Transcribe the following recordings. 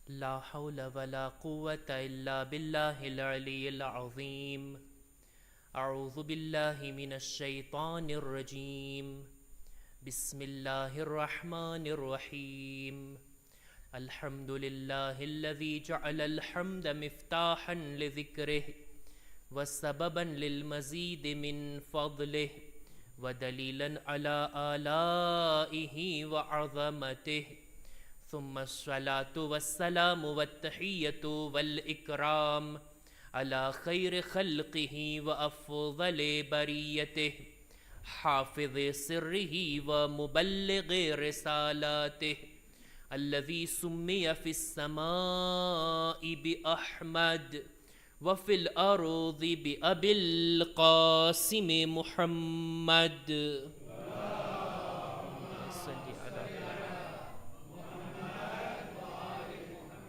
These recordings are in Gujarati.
لا حول ولا قوة إلا بالله العلي العظيم. أعوذ بالله من الشيطان الرجيم. بسم الله الرحمن الرحيم. الحمد لله الذي جعل الحمد مفتاحا لذكره وسببا للمزيد من فضله ودليلا على آلائه وعظمته، ثم الصلاة والسلام والتحية والإكرام على خير خلقه وأفضل بريته، حافظ سره ومبلغ رسالاته، الذي سمي في السماء بأحمد وفي الأرض بأبي القاسم محمد.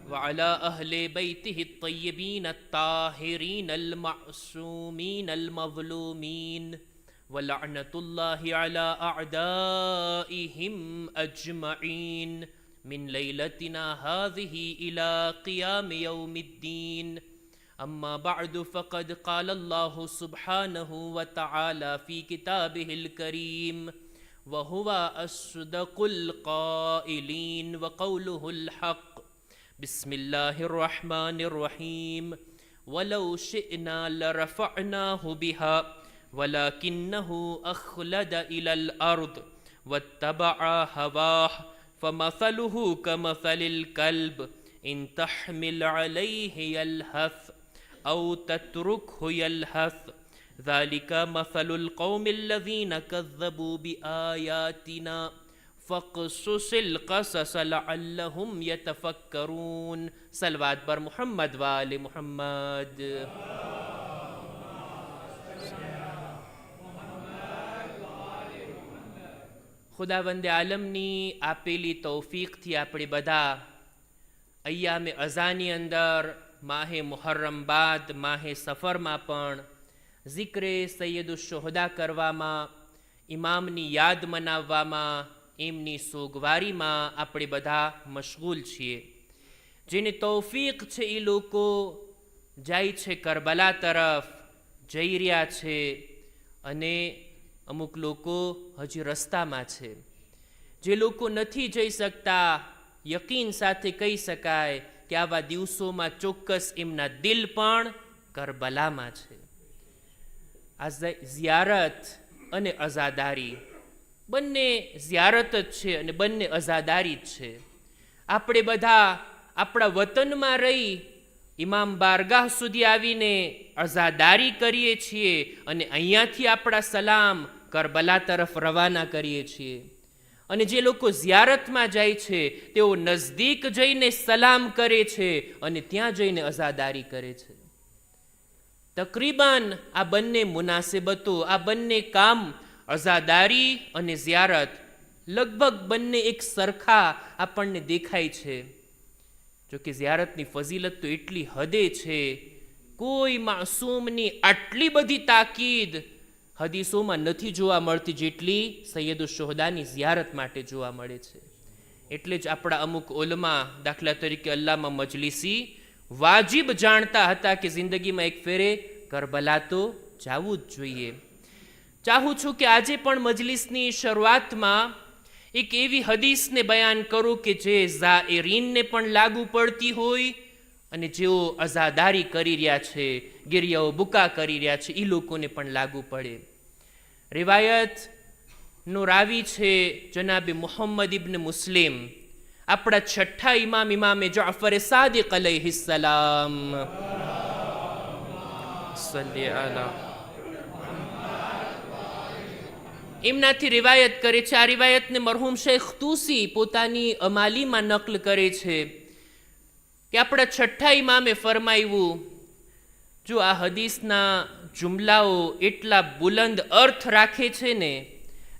وعلى أهل بيته الطيبين الطاهرين المعصومين المظلومين، ولعنة الله على أعدائهم أجمعين من ليلتنا هذه إلى قيام يوم الدين. أما بعد، فقد قال الله سبحانه وتعالى في كتابه الكريم: وهو أصدق القائلين وقوله الحق. بسم الله الرحمن الرحيم. ولو شئنا لرفعناه بها ولكنه أخلد إلى الأرض واتبع هواه فمثله كمثل الكلب إن تحمل عليه يلهث أو تتركه يلهث، ذلك مثل القوم الذين كذبوا بآياتنا فقصص القصص لعلهم يتفكرون. सलवात पर मोहम्मद वाले मोहम्मद. ખુદાવંદે આલમની આપેલી તૌફીકથી આપણે બધા અય્યામે અઝાની અંદર માહે મુહર્રમ બાદ માહે સફરમાં પણ ઝિક્રે સૈયદુ શોહદા કરવામાં, ઇમામની યાદ મનાવવામાં, એમની સોગવારીમાં આપણે બધા મશગુલ છીએ. જેને તૌફીક છે એ લોકો જાય છે કરબલા તરફ, જઈ રહ્યા છે, અને અમુક લોકો હજી રસ્તામાં છે. જે લોકો નથી જઈ શકતા, યકીન સાથે કહી શકાય કે આવા દિવસોમાં ચોક્કસ એમના દિલ પણ કરબલામાં છે. આ ઝિયારત અને અઝાદારી બંને ઝિયારત જ છે અને બંને અઝાદારી જ છે. આપણે બધા આપણા વતનમાં રહી ઇમામ બારગાહ સુધી આવીને અઝાદારી કરીએ છીએ અને અહીંયાથી આપણા સલામ કરબલા તરફ રવાના કરીએ છીએ. અને જે લોકો ઝિયારતમાં જાય છે તેઓ નજદીક જઈને સલામ કરે છે અને ત્યાં જઈને અઝાદારી કરે છે. તકરીબન આ બંને મુનાસિબતો, આ બંને કામ, અઝાદારી અને ઝિયારત, લગભગ બંને એક સરખા આપણને દેખાય છે. જોકે ઝિયારતની ફઝીલત તો એટલી હદે છે, કોઈ માસૂમની આટલી બધી તાકીદ હદીસોમાં નથી જોવા મળતી જેટલી સૈયદુ શોહદાની ઝિયારત માટે જોવા મળે છે. એટલે જ આપણા અમુક ઉલમા, દાખલા તરીકે અલ્લામા મજલિસી, વાજિબ જાણતા હતા કે જિંદગીમાં એક ફેરે કરબલા તો જવું જ જોઈએ. ચાહું છું કે આજે પણ મજલિસની શરૂઆતમાં એક એવી હદીસને બયાન કરું કે જે ઝાયરીનને પણ લાગુ પડતી હોય અને જેઓ અઝાદારી કરી રહ્યા છે, ગિરિયાઓ બુકા કરી રહ્યા છે, એ લોકોને પણ લાગુ પડે. રિવાયતનો રાવી છે જનાબે મુહમ્મદ ઇબ્ન મુસ્લિમ, આપણા છઠ્ઠા ઇમામ, ઇમામે જાફર સાદિક અલૈહિસ્સલામ. સલ્લી અલા. એમનાથી રિવાયત કરે છે. આ રિવાયતને મરહૂમ શેખ તૂસી પોતાની અમાલીમાં નકલ કરે છે કે આપણા છઠ્ઠા ઇમામે ફરમાવ્યું, જો આ હદીસના જુમલાઓ એટલા બુલંદ અર્થ રાખે છે ને,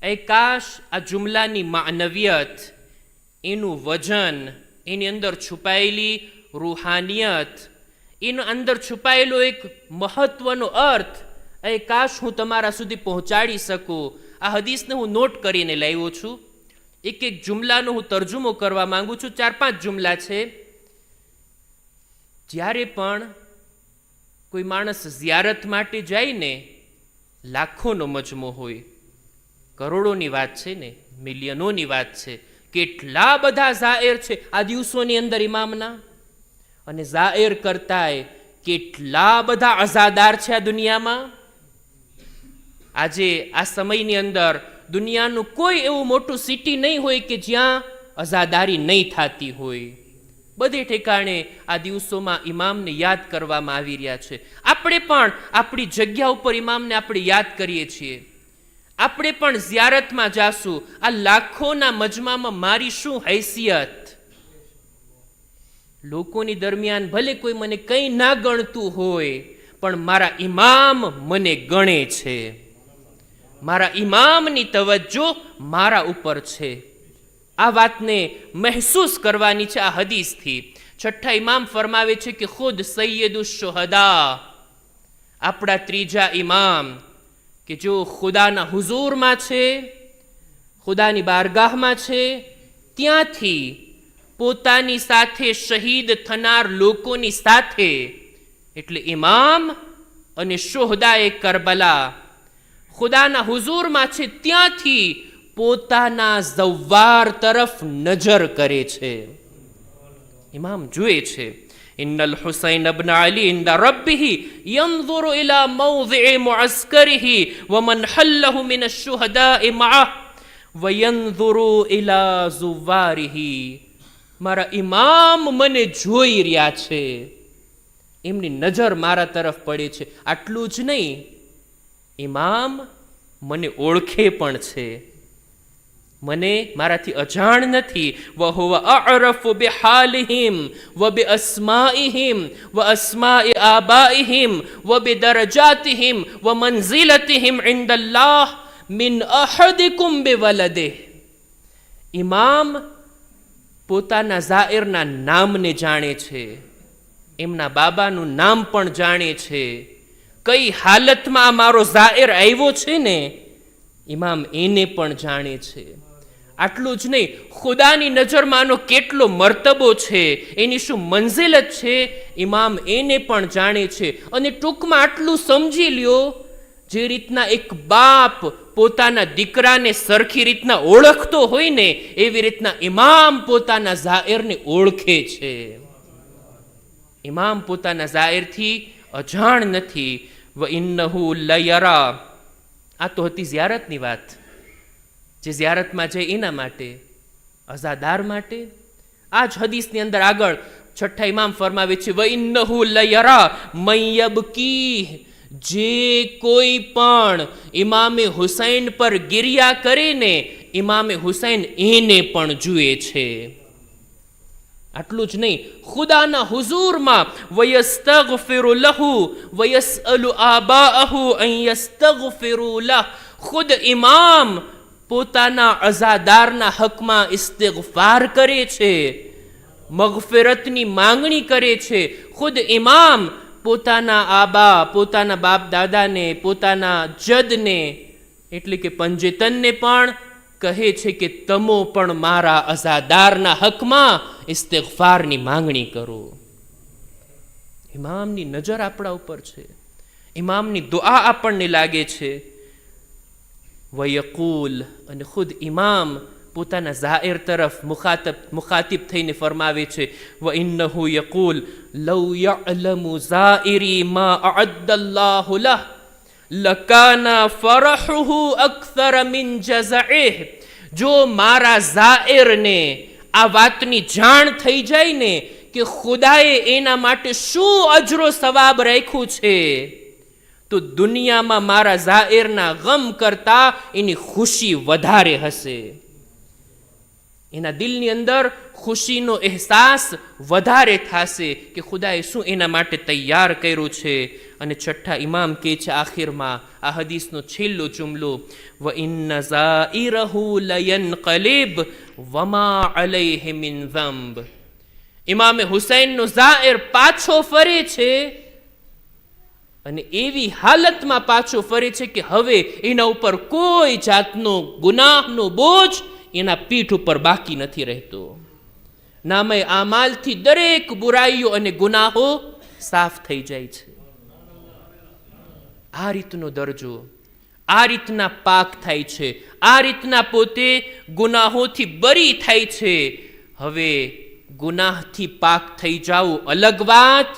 એ કાશ આ જુમલાની માનવિયત, એનું વજન, એની અંદર છુપાયેલી રૂહાનિયત, એના અંદર છુપાયેલો એક મહત્વનો અર્થ, એ કાશ હું તમારા સુધી પહોંચાડી શકું. આ હદીસને હું નોટ કરીને લાવ્યો છું. એક એક જુમલાનો હું તર્જુમો કરવા માંગુ છું. 4-5 જુમલા છે. જ્યારે પણ કોઈ માણસ ઝિયારત માટે જાય ને, લાખોનો મજમો હોય, કરોડોની વાત છે ને, મિલિયનોની વાત છે, કેટલા બધા ઝાયર છે આ દિવસોની અંદર ઇમામના, અને ઝાયર કરતાંય કેટલા બધા અઝાદાર છે આ દુનિયામાં. આજે આ સમયની અંદર દુનિયાનું કોઈ એવું મોટું સિટી નહીં હોય કે જ્યાં અઝાદારી નહીં થતી હોય. બધે ઠેકાણે આ દિવસોમાં ઇમામને યાદ કરવામાં આવી રહ્યા છે. આપણે પણ આપણી જગ્યા ઉપર ઇમામને આપણે યાદ કરીએ છીએ. આપણે પણ ઝિયારતમાં જાશું. આ લાખોના મજમામાં મારી શું હૈસિયત? લોકોની દરમિયાન ભલે કોઈ મને કંઈ ના ગણતું હોય, પણ મારા ઇમામ મને ગણે છે. મારા ઇમામની તવજ્જો મારા ઉપર છે. આ વાતને મહેસૂસ કરવાની છે આ હદીસથી. છઠ્ઠા ઇમામ ફરમાવે છે કે ખુદ સૈયદુ શુહદા, આપણા ત્રીજા ઇમામ કે જો ખુદાના હુઝુરમાં છે, ખુદાની બારગાહમાં છે, ત્યાંથી પોતાની સાથે શહીદ થનાર લોકોની સાથે, એટલે ઇમામ અને શુહદાએ કરબલા ખુદાના હુઝુરમાં છે, ત્યાંથી પોતાના ઝવ્વાર તરફ નજર કરે છે. ઇમામ જુએ છે, ઇન્નલ હુસૈન ઇબ્ન અલી ઇન્દા રબ્બિહી યંઝુરુ ઇલા મૌઝિઇ મુઅસ્કરિહી વમન હલ્લહુ મિન અશ-શુહદાኢ મઅહ વયંઝુરુ ઇલા ઝુવારિહી. મારા ઇમામ મને જોઈ રહ્યા છે, એમની નજર મારા તરફ પડે છે. આટલું જ નહીં, ઇમામ મને ઓળખે પણ છે, મને મારાથી અજાણ નથી. વહુવા અઅરફુ બિહાલિહિમ વબિઅસ્માઇહિમ વઅસ્માઇ આબાઇહિમ વબિદરજાતિહિમ વમંઝિલતિહિમ ઇન્દલ્લાહ મિન અહદિકુમ બિવલદિહ. ઇમામ પોતાના ઝાયરના નામને જાણે છે, એમના બાબાનું નામ પણ જાણે છે. કઈ હાલતમાં મારો ઝાયર આવ્યો છે ને, ઇમામ એને પણ જાણે છે. આટલું જ નહીં, ખુદાની નજરમાં આનો કેટલો મર્તબો છે, એની શું મંઝિલત છે, ઇમામ એને પણ જાણે છે. અને ટૂંકમાં આટલું સમજી લ્યો, જે રીતના એક બાપ પોતાના દીકરાને સરખી રીતના ઓળખતો હોય ને, એવી રીતના ઇમામ પોતાના ઝાયરને ઓળખે છે. ઇમામ પોતાના ઝાયરથી અજાણ નથી. વ ઇન્નહુ લયરા. આ તો હતી ઝિયારતની વાત. જે ઝિયારતમાં જાય એના માટે, અઝાદાર માટે. આ જ હદીસની અંદર આગળ છઠ્ઠા ઇમામ ફરમાવે છે, વ ઇન્નહુ લયરા મન યબકી. જે કોઈ પણ ઇમામે હુસૈન પર ગિરિયા કરે ને, ઇમામે હુસૈન એને પણ જુએ છે. આટલું જ નહીં, ખુદાના હુઝુરમાં વયસ્તગફિરુ લહુ વયસઅલુ આબાઅહુ અન યસ્તગફિરુ લહ. ખુદ ઇમામ પોતાના અઝાદારના હકમાં ઇસ્તિગફાર કરે છે, મગફિરતની માંગણી કરે છે. ખુદ ઇમામ પોતાના આબા, પોતાના બાપ દાદાને, પોતાના જદને એટલે કે પંજેતનને પણ કહે છે કે તમો પણ મારા અઝાદારના હકમાં ઇસ્તિગફારની માંગણી કરો. ઇમામની નજર આપણા ઉપર છે, ઇમામની દુઆ આપણને લાગે છે. વયકૂલ, અને ખુદ ઇમામ પોતાના ઝાયર તરફ મુખાતિબ થઈને ફરમાવે છે, વ ઇન્નહુ યકૂલ લવ યઅલમુ ઝાઇરી મા અઅદ્દલ્લાહુ લહ લકાના ફરહુહુ અક્સર મિન જઝઇહ. જો મારા ઝાયરને આ વાતની જાણ થઈ જાય ને કે ખુદાએ એના માટે શું અજરો સવાબ રાખ્યું છે, તો દુનિયામાં મારા ઝાયરના ગમ કરતા એની ખુશી વધારે હશે. એના દિલની અંદર ખુશીનો અહેસાસ વધારે થશે કે ખુદાએ શું એના માટે તૈયાર કર્યું છે. અને છઠ્ઠા ઇમામ કહે છે આખિરમાં, આ હદીસનો છેલ્લો જુમલો, વ ઇન્ન ઝાઇરહુ લયનકલિબ વમા અલૈહિ મિન ઝંબ. ઇમામે હુસૈનનો ઝાયર પાછો ફરે છે, અને એવી હાલતમાં પાછો ફરે છે કે હવે એના ઉપર કોઈ જાતનો ગુનાહનો બોજ એના પીઠ ઉપર બાકી નથી રહેતો. નામે આમાલથી દરેક બુરાઈઓ અને ગુનાહો સાફ થઈ જાય છે. આ રીતનો દરજ્જો, આ રીતના પાક થાય છે, આ રીતના પોતે ગુનાહોથી બરી થાય છે. હવે ગુનાહથી પાક થઈ જવું અલગ વાત,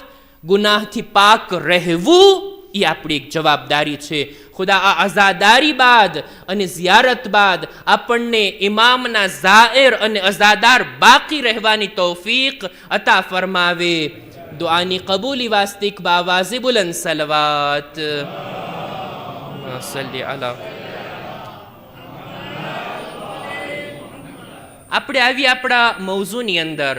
ગુનાહથી પાક રહેવું એ આપણી એક જવાબદારી છે. ખુદા આ અઝાદારી બાદ અને ઝિયારત બાદ આપણને ઇમામના ઝાહિર અને અઝાદાર બાકી રહેવાની તૌફીક અતા ફરમાવે. દુઆની કબૂલી વાસ્તિક બાવાઝે બુલંદ સલવાત સલ્લી અલા. આપણે આવી આપણા મૌઝુની અંદર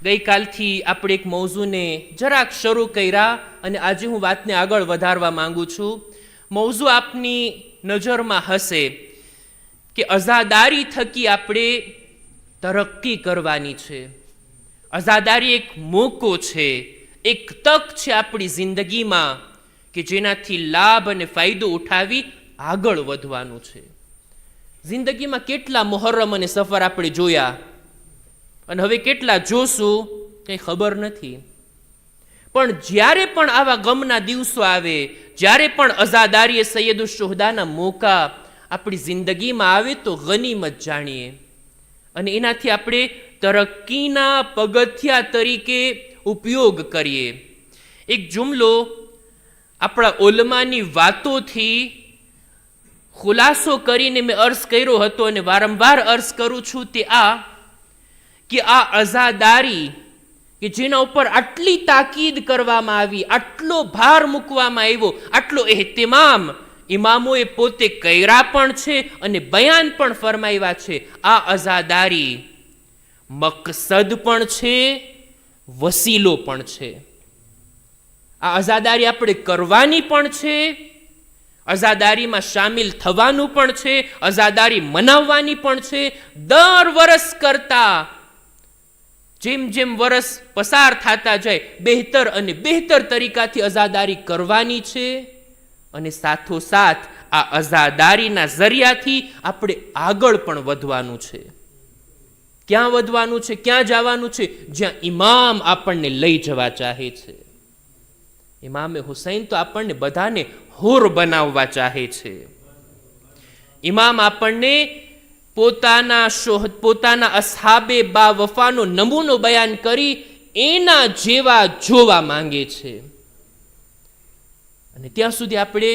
ગઈકાલથી આપણે એક મૌઝુને જરાક શરૂ કર્યા અને આજે હું વાતને આગળ વધારવા માંગુ છું. મૌઝુ આપની નજરમાં હશે કે અઝાદારી થકી આપણે તરક્કી કરવાની છે. અઝાદારી એક મોકો છે, એક તક છે આપણી જિંદગીમાં કે જેનાથી લાભ અને ફાયદો ઉઠાવી આગળ વધવાનું છે. જિંદગીમાં કેટલા મુહર્રમ અને સફર આપણે જોયા અને હવે કેટલા જોશું કંઈ ખબર નથી. પણ જ્યારે પણ આવા ગમના દિવસો આવે, જ્યારે પણ અઝાદારી સૈયદુ શુહદાના મોકા આપણી જિંદગીમાં આવે તો ગનીમત જાણીએ અને એનાથી આપણે તરક્કીના પગથિયા તરીકે ઉપયોગ કરીએ. એક જુમલો આપણા ઉલમાની વાતોથી ખુલાસો કરીને મેં અર્ઝ કર્યો હતો અને વારંવાર અર્ઝ કરું છું તે આ કે આ અઝાદારી કે જેના ઉપર આટલી તાકીદ કરવામાં આવી, આટલો ભાર મૂકવામાં આવ્યો, આટલો એહતિમામ ઇમામોએ પોતે કર્યા પણ છે અને બયાન પણ ફરમાવ્યા છે. આ અઝાદારી મકસદ પણ છે, વસીલો પણ છે. આ અઝાદારી આપણે કરવાની પણ છે, અઝાદારીમાં શામિલ થવાનું પણ છે, અઝાદારી મનાવવાની પણ છે. દર વરસ કરતા જેમ જેમ વરસ પસાર થતા જાય બહેતર અને બહેતર તરીકાથી અઝાદારી કરવાની છે અને સાથોસાથ આ અઝાદારીના ઝરિયાથી આપણે આગળ પણ વધવાનું છે. ક્યાં વધવાનું છે, ક્યાં જવાનું છે? જ્યાં ઇમામ આપણને લઈ જવા ચાહે છે. ઇમામે હુસૈન તો આપણને બધાને હોર બનાવવા ચાહે છે. ઇમામ આપણને પોતાના અસ્હાબે બા વફાનો નમૂનો બયાન કરી એના જેવા જોવા માંગે છે. અને ત્યાં સુધી આપણે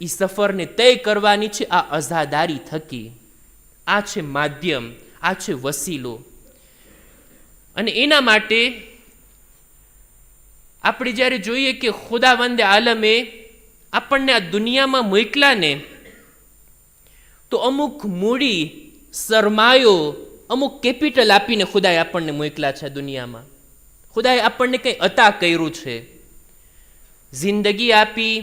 એ સફરને તય કરવાની છે આ અઝાદારી થકી. આ છે માધ્યમ, આ છે વસીલો. અને એના માટે આપણે જ્યારે જોઈએ કે ખુદાવંદે આલમે આપણને આ દુનિયામાં મોકલા ને તો અમુક મૂડી, સરમાયો, અમુક કેપિટલ આપીને ખુદાએ આપણને મોકલા છે દુનિયામાં. ખુદાએ આપણને કંઈ અતા કર્યું છે, જિંદગી આપી,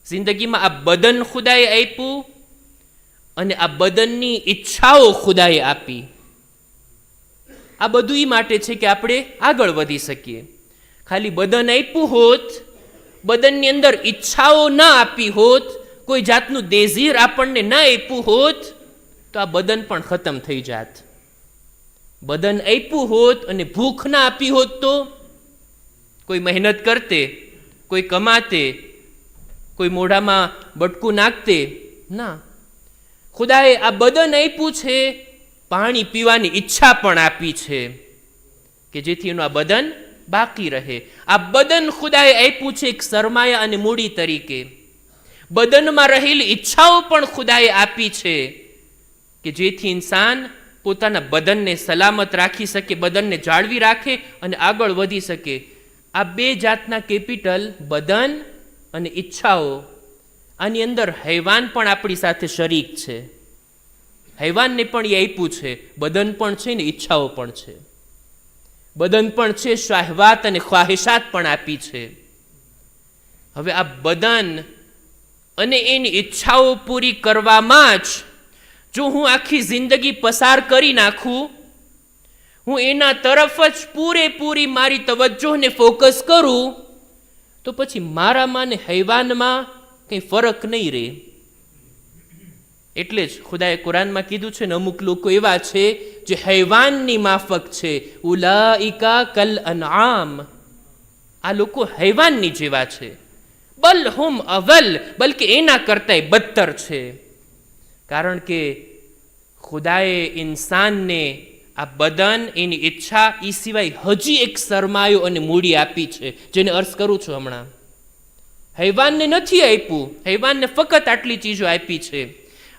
જિંદગીમાં આ બદન ખુદાએ આપ્યું અને આ બદનની ઈચ્છાઓ ખુદાએ આપી. આ બધું એ માટે છે કે આપણે આગળ વધી શકીએ. ખાલી બદન આપ્યું હોત, બદનની અંદર ઈચ્છાઓ ના આપી હોત, કોઈ જાતનું દેઝીર આપણને ના આપ્યું હોત તો આ બદન પણ ખતમ થઈ જાત. બદન આપ્યું હોત અને ભૂખ ના આપી હોત તો કોઈ મહેનત કરતે, કોઈ કમાતે, કોઈ મોઢામાં બટકું નાખતે ના. ખુદાએ આ બદન આપ્યું છે, પાણી પીવાની ઈચ્છા પણ આપી છે કે જેથી એનું આ બદન બાકી રહે. આ બદન ખુદાએ આપ્યું છે એક સરમાયા અને મૂડી તરીકે. બદનમાં રહેલી ઈચ્છાઓ પણ ખુદાએ આપી છે કે જેથી ઇન્સાન પોતાના બદનને સલામત રાખી શકે, બદનને જાળવી રાખે અને આગળ વધી શકે. આ બે જાતના કેપિટલ, બદન અને ઈચ્છાઓ, આની અંદર હૈવાન પણ આપણી સાથે શરીક છે. હૈવાનને પણ એ આપ્યું છે, બદન પણ છે ને ઈચ્છાઓ પણ છે. બદન પણ છે, શાહવાત અને ખ્વાહિશાત પણ આપી છે. હવે આ બદન અને એની ઈચ્છાઓ પૂરી કરવામાં જ જો હું આખી જિંદગી પસાર કરી નાખું, હું એના તરફ જ પૂરેપૂરી મારી તવજ્જોને ફોકસ કરું તો પછી મારામાં ને હૈવાનમાં કંઈ ફરક નહીં રહે. એટલે જ ખુદાએ કુરાનમાં કીધું છે ને, અમુક લોકો એવા છે જે હૈવાનની માફક છે. ઉલાઈકા કલ અનઆમ, આ લોકો હૈવાનની જેવા છે. બલ હુમ અવલ, બલકે એના કરતાંય બદતર છે. કારણ કે ખુદાએ ઇન્સાનને આ બદન, એની ઈચ્છા, એ સિવાય હજી એક સરમાયો અને મૂડી આપી છે, જેને અર્થ કરું છું હમણાં. હૈવાનને નથી આપ્યું, હૈવાનને ફક્ત આટલી ચીજો આપી છે.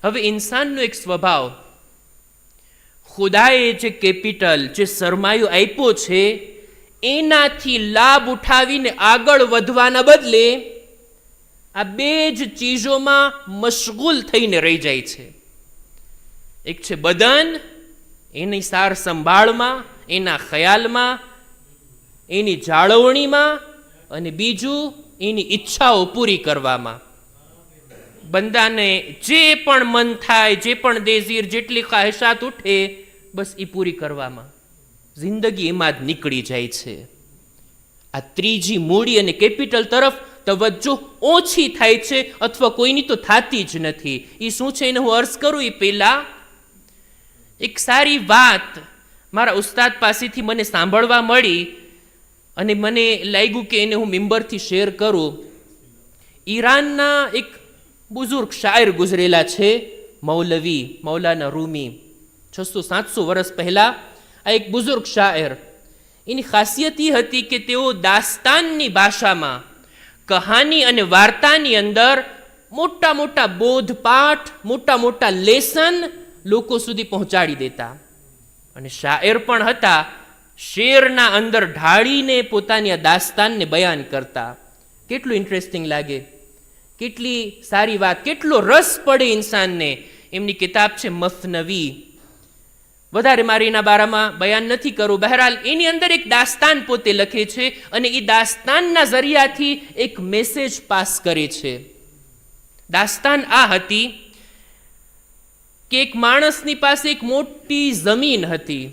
હવે ઇન્સાનનો એક સ્વભાવ, ખુદાએ જે કેપિટલ, જે સરમાયો આપ્યો છે, એનાથી લાભ ઉઠાવીને આગળ વધવાના બદલે આ બે જ ચીજોમાં મશગુલ થઈને રહી જાય છે. એક છે બદન, એની સાર સંભાળમાં, એના ખ્યાલમાં, એની જાળવણીમાં, અને બીજું એની ઈચ્છાઓ પૂરી કરવામાં. બંદાને જે પણ મન થાય, જે પણ દેઝીર, જેટલી ખ્વાહિશાત ઉઠે, બસ એ પૂરી કરવામાં જિંદગી એમાં જ નીકળી જાય છે. આ ત્રીજી મૂડી અને કેપિટલ તરફ તવજ્જો ઓછી થાય છે, અથવા કોઈની તો થતી જ નથી. એ શું છે એને હું અર્થ કરું એ પહેલા એક સારી વાત મારા ઉસ્તાદ પાસેથી મને સાંભળવા મળી, અને મને લાગ્યું કે એને હું મિંબરથી શેર કરું. ઈરાનના એક બુઝુર્ગ શાયર ગુજરેલા છે, મૌલવી મૌલાના રૂમી. 600-700 વર્ષ પહેલા આ એક બુઝુર્ગ શાયર. એની ખાસિયત એ હતી કે તેઓ દાસ્તાનની ભાષામાં, કહાની અને વાર્તાની અંદર મોટા મોટા બોધપાઠ, મોટા મોટા લેસન લોકો સુધી પહોંચાડી દેતા. અને શાયર પણ હતા, શેરના અંદર ઢાળીને પોતાની આ દાસ્તાનને બયાન કરતા. કેટલું ઇન્ટરેસ્ટિંગ લાગે, કેટલી સારી વાત, કેટલો રસ પડે ઇન્સાનને. એમની કિતાબ છે મસનવી. વધારે મારે એના બારામાં બયાન નથી કરું. બહેરાલ એની અંદર એક દાસ્તાન પોતે લખે છે, અને એ દાસ્તાનના જરિયાથી એક મેસેજ પાસ કરે છે. દાસ્તાન આ હતી કે એક માણસની પાસે એક મોટી જમીન હતી,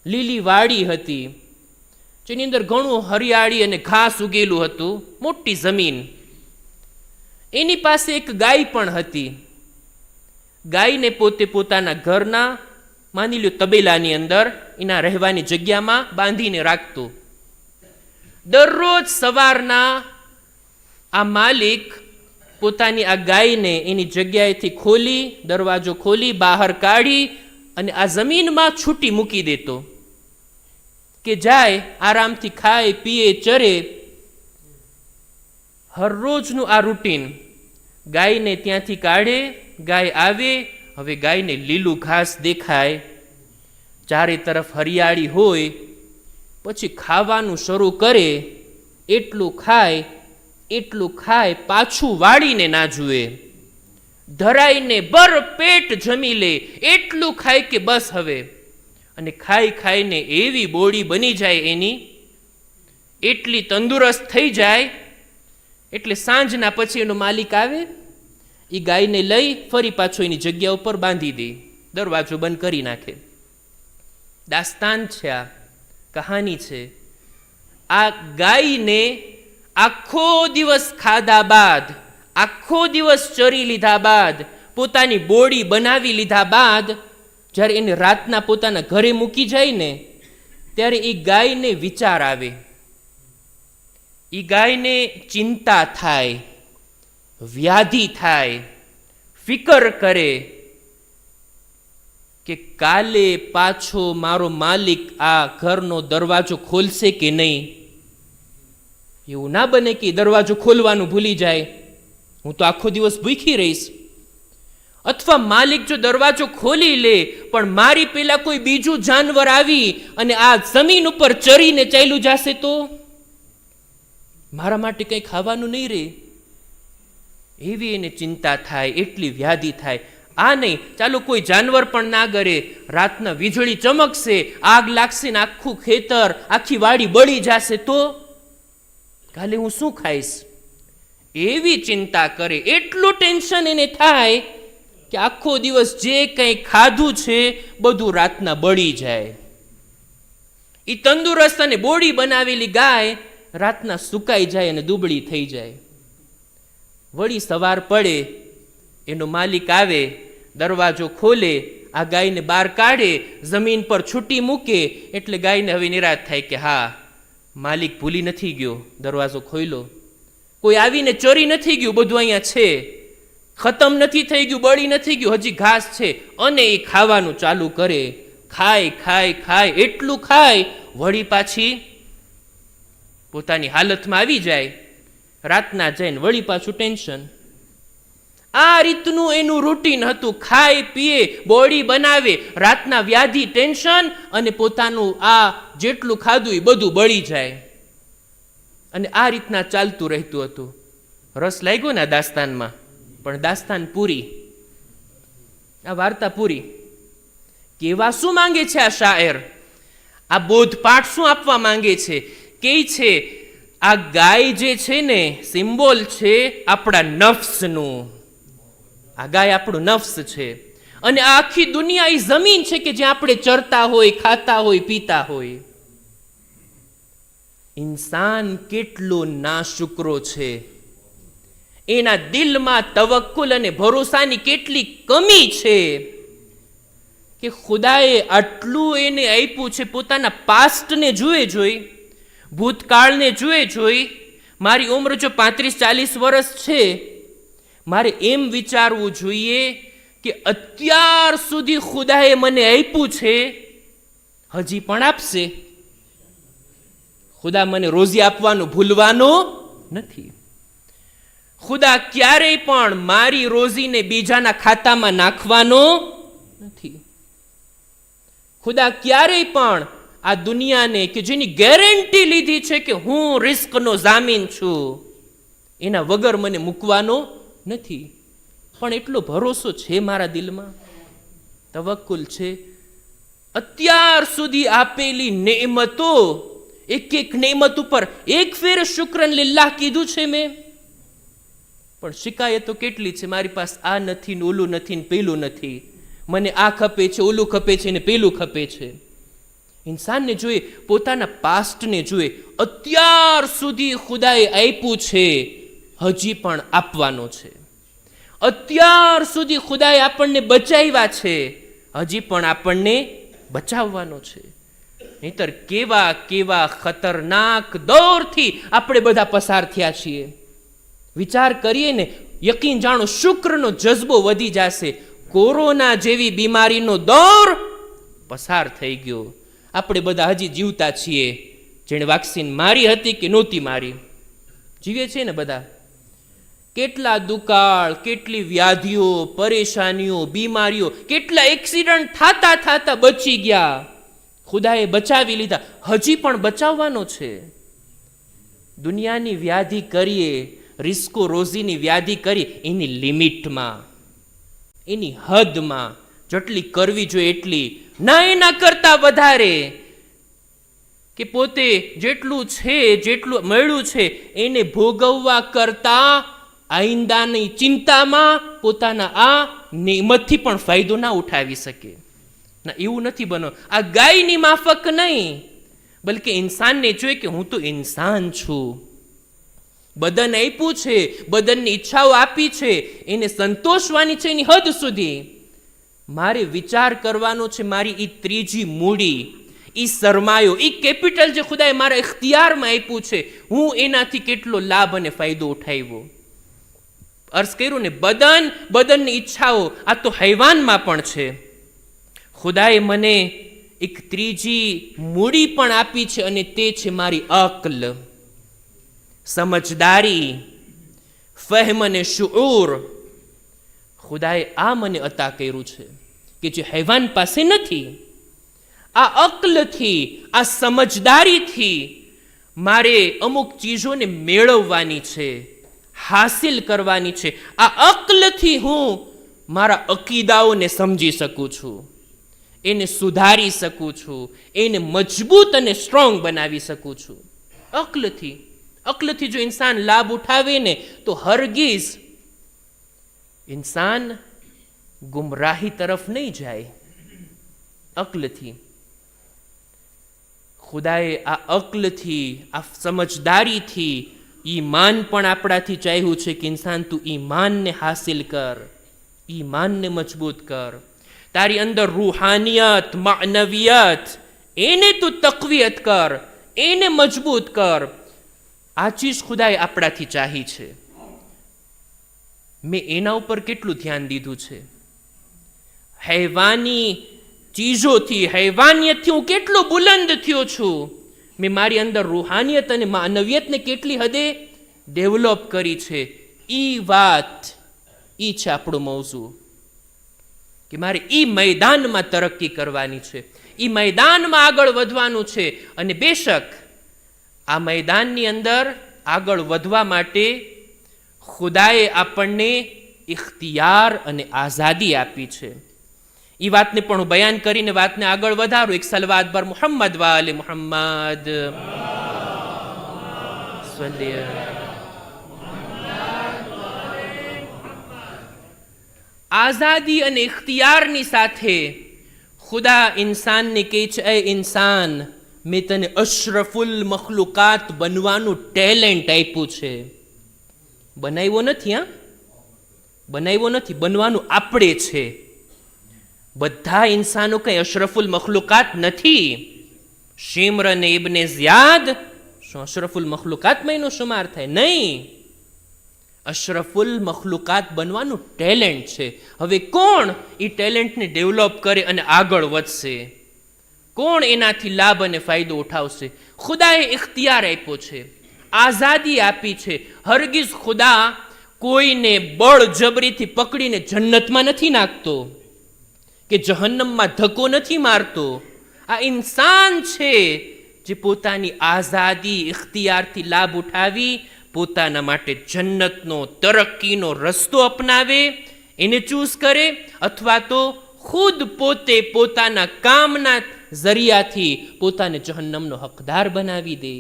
લીલી વાડી હતી, જેની અંદર ઘણું હરિયાળી અને ઘાસ ઉગેલું હતું, મોટી જમીન. એની પાસે એક ગાય પણ હતી. ગાયને પોતે પોતાના ઘરના, માની લ્યો તબેલાની અંદર, એના રહેવાની જગ્યામાં બાંધીને રાખતો. દરરોજ સવારના આ માલિક પોતાની આ ગાયને એની જગ્યાએથી ખોલી, દરવાજો ખોલી બહાર કાઢી અને આ જમીનમાં છૂટી મૂકી દેતો કે જાય, આરામથી ખાય, પીએ, ચરે. હરરોજનું આ રૂટીન. ગાયને ત્યાંથી કાઢે, ગાય આવે, હવે ગાયને લીલું ઘાસ દેખાય, ચારે તરફ હરિયાળી હોય, પછી ખાવાનું શરૂ કરે. એટલું ખાય, એટલું ખાય, પાછું વાળીને ના જુએ. ધરાઈને બર પેટ જમી લે, એટલું ખાય કે બસ હવે. અને ખાઈ ખાઈને એવી બોડી બની જાય એની, એટલી તંદુરસ્ત થઈ જાય, એટલે સાંજના પછી એનો માલિક આવે, એ ગાયને લઈ ફરી પાછો એની જગ્યા ઉપર બાંધી દે, દરવાજો બંધ કરી નાખે. દાસ્તાન છે, આ કહાની છે. આ ગાયને આખો દિવસ ખાધા બાદ, આખો દિવસ ચરી લીધા બાદ, પોતાની બોડી બનાવી લીધા બાદ, જ્યારે એને રાતના પોતાના ઘરે મૂકી જાય ને, ત્યારે એ ગાયને વિચાર આવે, એ ગાયને ચિંતા થાય, વ્યાધિ થાય, ફિકર કરે કે કાલે પાછો મારો માલિક આ ઘરનો દરવાજો ખોલશે કે નહીં. એવું ના બને કે દરવાજો ખોલવાનું ભૂલી જાય, હું તો આખો દિવસ ભૂખી રહીશ. અથવા માલિક જો દરવાજો ખોલી લે, પણ મારી પેલા કોઈ બીજું જાનવર આવી અને આ જમીન ઉપર ચરીને ચાલ્યું જશે તો મારા માટે કંઈ ખાવાનું નહીં રહે. એવી એને ચિંતા થાય, એટલી વ્યાધિ થાય. આ નહીં, ચાલો કોઈ જાનવર પણ ના કરે, રાતના વીજળી ચમકશે, આગ લાગશે ને આખું ખેતર, આખી વાડી બળી જશે તો કાલે હું શું ખાઈશ? એવી ચિંતા કરે. એટલું ટેન્શન એને થાય કે આખો દિવસ જે કંઈ ખાધું છે બધું રાતના બળી જાય. એ તંદુરસ્ત અને બોડી બનાવેલી ગાય રાતના સુકાઈ જાય અને દુબળી થઈ જાય. વળી સવાર પડે, એનો માલિક આવે દરવાજો ખોલે, આ ગાયને બહાર કાઢે, જમીન પર છૂટી મૂકે, એટલે ગાયને હવે નિરાશ થાય કે હા, માલિક ભૂલી નથી ગયો, દરવાજો ખોલ્યો, કોઈ આવીને ચોરી નથી ગયું, બધું અહીંયા છે, ખતમ નથી થઈ ગયું, બળી નથી ગયું, હજી ઘાસ છે. અને એ ખાવાનું ચાલુ કરે, ખાય ખાય ખાય, એટલું ખાય, વળી પાછી પોતાની હાલતમાં આવી જાય, રાતના જઈને વળી પાછું ટેન્શન. આ રીતનું એનું રૂટીન હતું. ખાય પીએ, બોડી બનાવે, રાતના વ્યાધિ, ટેન્શન, અને પોતાનું આ જેટલું ખાધું એ બધું બળી જાય. અને આ રીતના ચાલતું રહેતું હતું. રસ લાગ્યો ને દાસ્તાનમાં, પણ દાસ્તાન પૂરી, આ વાર્તા પૂરી. કેવા શું માંગે છે આ શાયર? આ બોધપાઠ શું આપવા માંગે છે? કે છે આ ગાય જે છે ને, સિમ્બોલ છે આપણા નફ્સનું. આ ગાય આપણું નફ્સ છે, અને આ આખી દુનિયા એ જમીન છે કે જ્યાં આપણે ચરતા હોય, ખાતા હોય, પીતા હોય. ઇન્સાન કેટલો નાશુકરો છે, એના દિલમાં તવક્કુલ અને ભરોસાની કેટલી કમી છે કે ખુદાએ આટલું એને આપ્યું છે. પોતાના પાસ્ટને જોઈ, ભૂતકાળને જોઈ, મારી ઉંમર જો 35-40 વર્ષ છે, મારે એમ વિચારવું જોઈએ કે અત્યાર સુધી ખુદાએ મને આપ્યું છે, હજી પણ આપશે. ખુદા મને રોજી આપવાનું ભૂલવાનો નથી. ખુદા ક્યારેય પણ મારી રોજીને બીજાના ખાતામાં નાખવાનો નથી. ખુદા ક્યારેય પણ આ દુનિયાને કે જેની ગેરંટી લીધી છે કે હું રિસ્કનો જામીન છું, એના વગર મને મૂકવાનો નથી. પણ એટલો ભરોસો છે મારા દિલમાં, તવક્કુલ છે. અત્યાર સુધી આપેલી નેમતો, એક નેમત ઉપર એક ફેર શુક્રન લિલ્લાહ કીધું છે મેં. પણ શિકાયતો કેટલી છે, મારી પાસે આ નથી ને ઓલું નથી ને પેલું નથી, મને આ ખપે છે, ઓલું ખપે છે ને પેલું ખપે છે. ઇન્સાનને જોઈએ, પોતાના પાસ્ટને જોઈએ, અત્યાર સુધી ખુદાએ આપ્યું છે, હજી પણ આપવાનો છે. અત્યાર સુધી ખુદાએ આપણને બચાવ્યા છે, હજી પણ આપણને બચાવવાનો છે. નહીતર કેવા કેવા ખતરનાક દૌરથી આપણે બધા પસાર થયા છીએ. વિચાર કરીએ ને, યકીન જાણો, શુક્રનો જજ્બો વધી જશે. કોરોના જેવી બીમારીનો દૌર પસાર થઈ ગયો. આપણે બધા હજી જીવતા છીએ. જેણે વેક્સિન મારી હતી કે નહોતી મારી, જીવે છે ને બધા. કેટલા દુકાળ, કેટલી વ્યાધિઓ, પરેશાનીઓ, બીમારીઓ, કેટલા એક્સિડન્ટ થતા બચી ગયા. ખુદાએ બચાવી લીધા, હજી પણ બચાવવાનો છે. દુનિયાની વ્યાધિ કરીએ, રિસ્કો રોજીની વ્યાધિ કરી, એની લિમિટમાં, એની હદમાં, જેટલી કરવી જોઈએ એટલી, ના એના કરતા વધારે. કે પોતે જેટલું છે, જેટલું મળ્યું છે, એને ભોગવવા કરતા આઈંદાની ચિંતામાં પોતાના આ નિયમતથી પણ ફાયદો ના ઉઠાવી શકે. ના, એવું નથી બનો. આ ગાયની માફક નહીં, બલકે ઇન્સાનને જોઈએ કે હું તો ઇન્સાન છું. બદન આપ્યું છે, બદનની ઈચ્છાઓ આપી છે, એને સંતોષવાની છે એની હદ સુધી. મારે વિચાર કરવાનો છે, મારી એ ત્રીજી મૂડી, એ સરમાયો, એ કેપિટલ જે ખુદાએ મારા ઇખ્તિયારમાં આપ્યું છે, હું એનાથી કેટલો લાભ અને ફાયદો ઉઠાવ્યો. અર્થ કર્યું ને, બદનની ઈચ્છાઓ, આ તો હૈવાનમાં પણ છે. ખુદાએ મને એક ત્રીજી મૂડી પણ આપી છે, અને તે છે મારી અક્લ, સમજદારી, ફહેમ અને શુઉર. ખુદાએ આ મને અતા કર્યું છે કે જે હૈવાન પાસે નથી. આ અક્લથી, આ સમજદારીથી મારે અમુક ચીજોને મેળવવાની છે, હાસિલ કરવાની છે. આ અક્લથી હું મારા અકીદાઓને સમજી શકું છું, એને સુધારી શકું છું, એને મજબૂત અને સ્ટ્રોંગ બનાવી શકું છું. અક્લથી જો ઇન્સાન લાભ ઉઠાવે ને, તો હરગીઝ ઇન્સાન ગુમરાહી તરફ નહીં જાય. અક્લથી ખુદાએ આ અક્લથી, આ સમજદારીથી ઈમાન પણ આપણાથી ચાહ્યું છે કે ઇન્સાન તું ઈમાનને હાસિલ કર, ઈમાનને મજબૂત કર, તારી અંદર રૂહાનિયત, માનવિયત, એને તું તકવીયત કર, એને મજબૂત કર. આ ચીજ ખુદાએ આપણાથી ચાહી છે. મેં એના ઉપર કેટલું ધ્યાન દીધું છે? હૈવાની ચીજોથી, હૈવાનિયતથી હું કેટલો બુલંદ થયો છું. મેં મારી અંદર રૂહાનિયત અને માનવિયતને કેટલી હદે ડેવલપ કરી છે. ઈ વાત, ઈ છે આપણું મૌઝુ, કે મારે ઈ મેદાનમાં તરક્કી કરવાની છે, ઈ મેદાનમાં આગળ વધવાનું છે. અને બેશક આ મેદાનની અંદર આગળ વધવા માટે ખુદાએ આપણને ઇખ્તિયાર અને આઝાદી આપી છે. એ વાતને પણ હું બયાન કરીને વાતને આગળ વધારું. એક સલવાત બર મુહમ્મદ વાલે મુહમ્મદ. આઝાદી અને ઇખ્તિયારની સાથે ખુદા ઇન્સાનને કહે છે, એ ઇન્સાન, મેં તને અશરફુલ મખલુકાત બનવાનું ટેલેન્ટ આપ્યું છે. બનાવ્યો નથી, હા, બનાવ્યો નથી, બનવાનું આપણે છે. બધા ઇન્સાનો કઈ અશરફુલ મખલુકાત નથી. શિમ્ર ને ઇબ્ને ઝિયાદ શું અશરફુલ મખલુકાતમાં એનો શુમાર થાય? નહીં. અશરફુલ મખલુકાત બનવાનું ટેલેન્ટ છે. હવે કોણ એ ટેલેન્ટને ડેવલપ કરે અને આગળ વધશે? કોણ એનાથી લાભ અને ફાયદો ઉઠાવશે? ખુદાએ ઇખ્તિયાર આપ્યો છે, આઝાદી આપી છે. હરગીઝ ખુદા કોઈને બળજબરીથી પકડીને જન્નતમાં નથી નાખતો કે જહન્નમમાં ધક્કો નથી મારતો. આ ઇન્સાન છે જે પોતાની આઝાદી, ઇખ્તિયારથી લાભ ઉઠાવી પોતાના માટે જન્નતનો, તરક્કીનો રસ્તો અપનાવે, એને ચૂઝ કરે, અથવા તો ખુદ પોતે પોતાના કામના જરિયાથી પોતાને જહન્નમનો હકદાર બનાવી દે.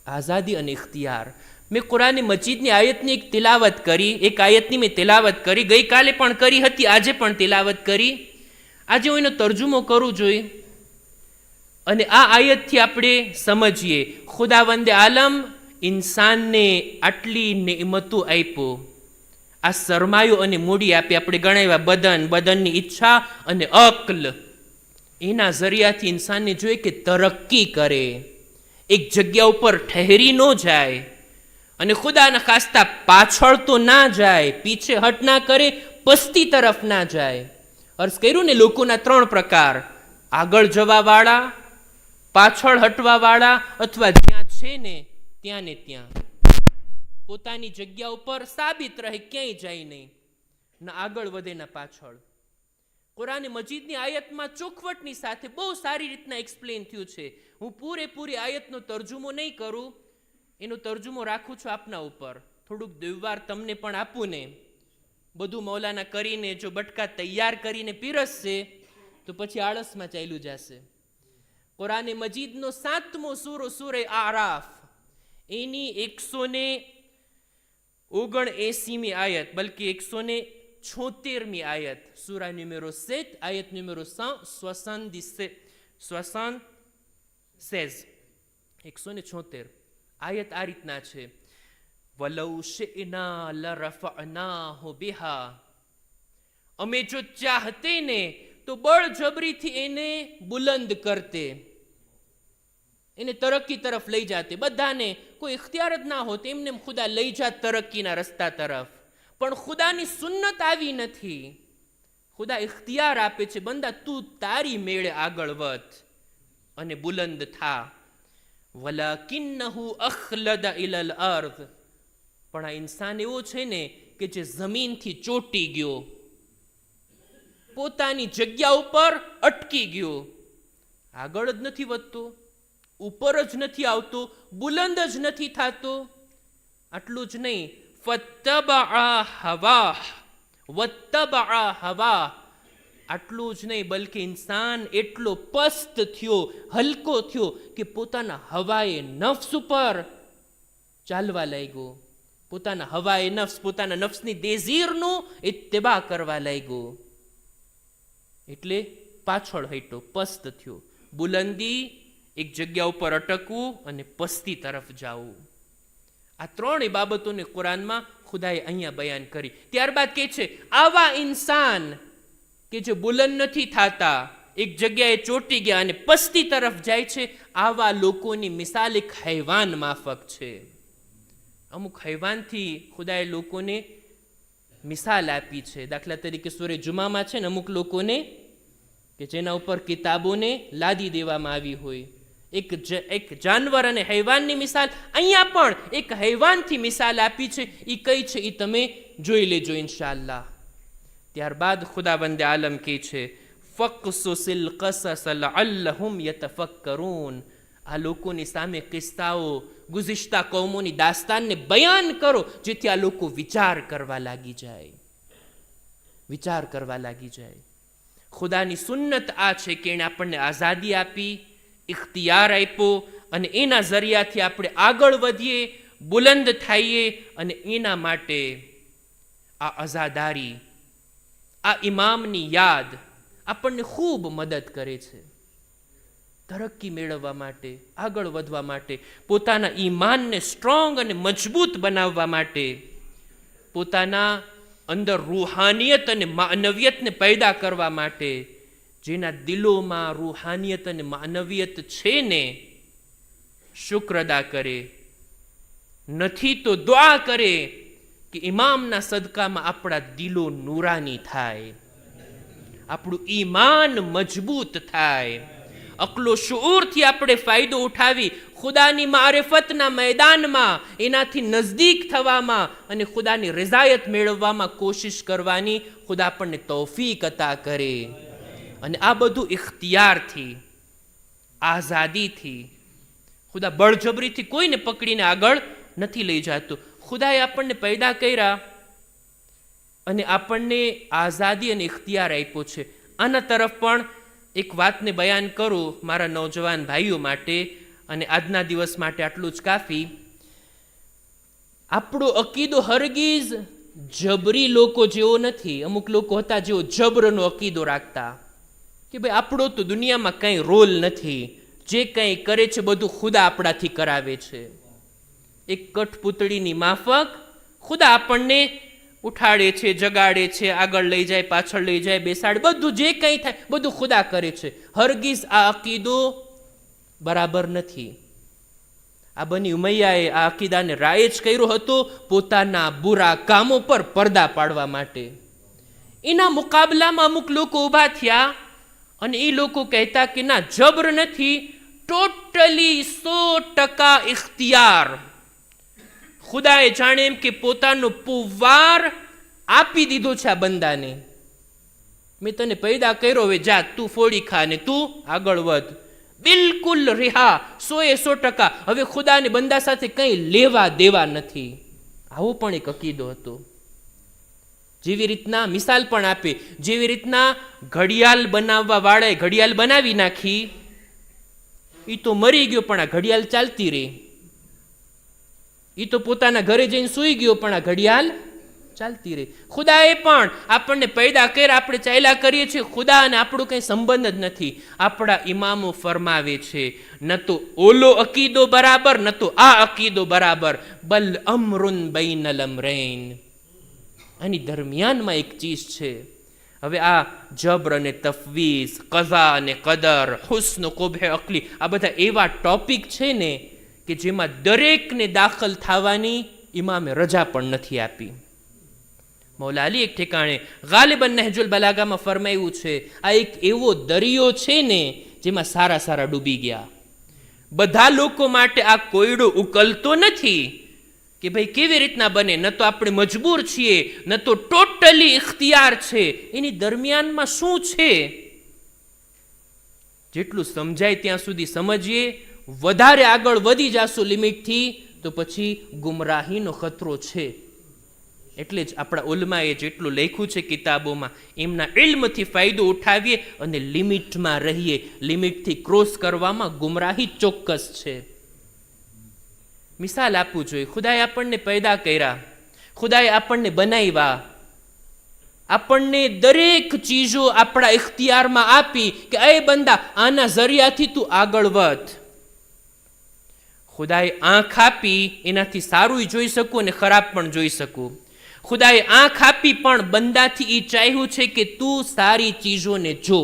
આઝાદી અને ઇખ્તિયાર. મેં કુરાન મજીદની આયતની એક તિલાવત કરી, એક આયતની મેં તિલાવત કરી, ગઈકાલે પણ કરી હતી, આજે પણ તિલાવત કરી. આજે હું એનો તર્જુમો કરું જોઈએ અને આ આયતથી આપણે સમજીએ ખુદાવંદે આલમ ઇન્સાનને આટલી નેમતો આપ્યો, આ સરમાયો અને મૂડી આપી. આપણે ગણાવ્યા બદન, બદનની ઈચ્છા અને અક્લ. એના જરિયાથી ઇન્સાનને જોઈએ કે તરક્કી કરે, એક જગ્યા ઉપર ઠહેરી ન જાય અને ખુદાના ખાસ્તા પાછળ તો ના જાય, પીછે હટ ના કરે, પસ્તી તરફ ના જાય. અર્થ કર્યું ને, લોકોના ત્રણ પ્રકાર: આગળ જવા વાળા, પાછળ હટવા વાળા, અથવા જ્યાં છે ને ત્યાં ને ત્યાં પોતાની જગ્યા ઉપર સાબિત રહે, ક્યાંય જાય નહીં, ના આગળ વધે ના પાછળ. કુરાન મજીદની આયતમાં ચોખવટની સાથે બહુ સારી રીતના એક્સપ્લેન થયું છે. હું પૂરેપૂરી આયતનો તર્જુમો નહીં કરું, એનો તર્જુમો રાખું છું આપના ઉપર. થોડુંક દ્વિવાર તમને પણ આપું ને, બધું મૌલાના કરીને જો બટકા તૈયાર કરીને પીરસશે તો પછી આળસમાં ચાલ્યું જશે. કુરાન મજીદનો 7મો સૂરો સૂરે આરાફ, એની 179મી આયત, બલ્કિ 176મી આયત, સૂરા નુમેરો 7, આયત નુમેરો 176, 176 આયત આ રીતના છે: વલૌ શિ'ના લરફઅનાહુ બિહા, અમે જો ચાહતે ને તો બળજબરીથી એને બુલંદ કરતે, એને તરક્કી તરફ લઈ જાતે. બધાને કોઈ ઇખ્તિયાર જ ના હોત, એમને ખુદા લઈ જાત તરક્કીના રસ્તા તરફ. પણ ખુદાની સુન્નત આવી નથી. ખુદા ઇખ્તિયાર આપે છે, બંદા તું તારી મેળે આગળ વધ અને બુલંદ થા. વલાકિન્નહુ અખલદ ઇલલ અર્દ, પણ આ ઇન્સાન એવો છે ને કે જે જમીનથી ચોટી ગયો, પોતાની જગ્યા ઉપર અટકી ગયો, આગળ જ નથી વધતો, ઉપર જ નથી આવતો, બુલંદ જ નથી થતો. આટલું જ નહીં, ફત્તબઅ હવા, આટલું જ નહીં, બલ્કિ ઇન્સાન એટલો પસ્ત થયો, હલકો થયો કે પોતાના હવાએ નફ્સ ઉપર ચાલવા લાગ્યો, પોતાના હવાએ નફ્સ, પોતાના નફ્સની દેઝીરનું ઇત્તિબા કરવા લાગ્યો. એટલે પાછળ હટ્યો, પસ્ત થયો. બુલંદી, એક જગ્યા ઉપર અટકવું અને પસ્તી તરફ જવું. આ ત્રણેય બાબતોને કુરાનમાં ખુદાએ અહીંયા બયાન કરી. ત્યારબાદ કહે છે આવા ઇન્સાન કે જે બુલંદ નથી થતા, એક જગ્યાએ ચોંટી ગયા અને પસ્તી તરફ જાય છે, આવા લોકોની મિસાલ એક હૈવાન માફક છે. અમુક હૈવાનથી ખુદાએ લોકોને મિસાલ આપી છે. દાખલા તરીકે સૂરે જુમામાં છે ને અમુક લોકોને કે જેના ઉપર કિતાબોને લાદી દેવામાં આવી હોય, એક જાનવર અને હૈવાનની મિસાલ અહીંયા પણ એક હૈવાનથી મિસાલ આપી છે. એ કઈ છે એ તમે જોઈ લેજો ઇન્શાઅલ્લાહ. ત્યારબાદ ખુદાવંદે આલમ કહે છે ફક્સુસિલ કસસ લઅલ્લહુમ યતફક્કરૂન. આ લોકોની સામે કિસ્સાઓ, ગુઝિશ્તા કૌમોની દાસ્તાનને બયાન કરો જેથી આ લોકો વિચાર કરવા લાગી જાય. ખુદાની સુન્નત આ છે કે એણે આપણને આઝાદી આપી, ઇખ્તિયાર આપ્યો અને એના જરિયાથી આપણે આગળ વધીએ, બુલંદ થઈએ અને એના માટે આ અઝાદારી, આ ઇમામની યાદ આપણને ખૂબ મદદ કરે છે. તરક્કી મેળવવા માટે, આગળ વધવા માટે, પોતાના ઈમાનને સ્ટ્રોંગ અને મજબૂત બનાવવા માટે, પોતાના અંદર રૂહાનિયત અને માનવિયતને પેદા કરવા માટે, જેના દિલોમાં રૂહાનિયત અને માનવિયત છે ને શુક્ર અદા કરે, નથી તો દુઆ કરે કે ઇમામના સદકામાં આપણા દિલો નૂરાની થાય, આપણું ઈમાન મજબૂત થાય, અકલો શુઉરથી આપણે ફાયદો ઉઠાવી ખુદાની મારિફતના મેદાનમાં એનાથી નજદીક થવામાં અને ખુદાની રઝાયત મેળવવામાં કોશિશ કરવાની ખુદા આપણને તૌફીક અતા કરે. અને આ બધું ઇખ્તિયારથી, આઝાદીથી, ખુદા બળજબરીથી કોઈને પકડીને આગળ નથી લઈ જતું. ખુદાએ આપણને પેદા કર્યા અને આપણને આઝાદી અને ઇખ્તિયાર આપ્યો છે. આના તરફ પણ એક વાતને બયાન કરું મારા નૌજવાન ભાઈઓ માટે, અને આજના દિવસ માટે આટલું જ કાફી. આપણો અકીદો હરગીઝ જબરી લોકો જેવો નથી. અમુક લોકો હતા જેઓ જબરનો અકીદો રાખતા કે ભાઈ આપણો તો દુનિયામાં કંઈ રોલ નથી, જે કંઈ કરે છે બધું ખુદા આપણાથી કરાવે છે. એક કઠપૂતળીની માફક ખુદા આપણને ઉઠાડે છે, જગાડે છે, આગળ લઈ જાય, પાછળ લઈ જાય, બેસાડે, બધું જે કંઈ થાય બધું ખુદા કરે છે. હરગીઝ આ અકીદો બરાબર નથી. આ બની ઉમૈયાએ આ અકીદાને રાયજ કર્યો હતો પોતાના બુરા કામો પર પડદા પાડવા માટે. એના મુકાબલામાં અમુક લોકો ઊભા થયા અને એ લોકો કહેતા કે ના, જબર નથી, ટોટલી 100% ઇખ્તિયાર. ખુદાએ જાણે એમ કે પોતાનો પુવાર આપી દીધો છે આ બંદાને. મેં તને પેદા કર્યો, હવે જા તું ફોડી ખા ને તું આગળ વધ. બિલકુલ રિહા, 100%. હવે ખુદાને બંદા સાથે કંઈ લેવા દેવા નથી. આવો પણ એક અકીદો હતો. જેવી રીતના મિસાલ પણ આપે, જેવી રીતના ઘડિયાળ બનાવવા વાળાએ ઘડિયાળ બનાવી નાખી, એ તો મરી ગયો પણ આ ઘડિયાળ ચાલતી રહી. એ તો પોતાના ઘરે જઈને સૂઈ ગયો પણ આ ઘડિયાળ ચાલતી રહી. ખુદાએ પણ આપણને પેદા કર્યા, આપણે ચાલ્યા કરીએ છીએ, ખુદા અને આપણું કંઈ સંબંધ જ નથી. આપણા ઇમામો ફરમાવે છે ન તો ઓલો અકીદો બરાબર, ન તો આ અકીદો બરાબર, બલ અમરુન બૈનલ અમરૈન. આની દરમિયાનમાં એક ચીજ છે. હવે આ જબર અને તફવીઝ, કઝા અને કદર, હુસ્ન કુબહે અકલી, આ બધા એવા ટોપિક છે ને કે જેમાં દરેકને દાખલ થવાની ઇમામે રજા પણ નથી આપી. મૌલા અલી એક ઠેકાણે ગાલિબન નહજુલ બલાગામાં ફરમાયું છે, આ એક એવો દરિયો છે ને જેમાં સારા સારા ડૂબી ગયા. બધા લોકો માટે આ કોયડો ઉકલતો નથી કે ભાઈ કેવી રીતના બને. ન તો આપણે મજબૂર છીએ, ન તો ટોટલી ઇખ્તિયાર છે. એની દરમિયાનમાં શું છે? જેટલું સમજાય ત્યાં સુધી સમજીએ. વધારે આગળ વધી જાશું લિમિટથી તો પછી ગુમરાહીનો ખતરો છે. એટલે જ આપણા ઉલમાએ જેટલું લખ્યું છે કિતાબોમાં, એમના ઇલ્મથી ફાયદો ઉઠાવીએ અને લિમિટમાં રહીએ. લિમિટથી ક્રોસ કરવામાં ગુમરાહી ચોક્કસ છે. મિસાલ આપવું જોઈએ. ખુદાએ આપણને પેદા કર્યા, ખુદાએ આપણને બનાવ્યા, આપણને દરેક ચીજો આપણા ઇખ્તિયારમાં આપી કે એ બંદા આના જરિયાથી તું આગળ વધ. ખુદાએ આંખ આપી, એનાથી સારું જોઈ શકું અને ખરાબ પણ જોઈ શકું. ખુદાએ આંખ આપી પણ બંદાથી એ ચાહ્યું છે કે તું સારી ચીજોને જો.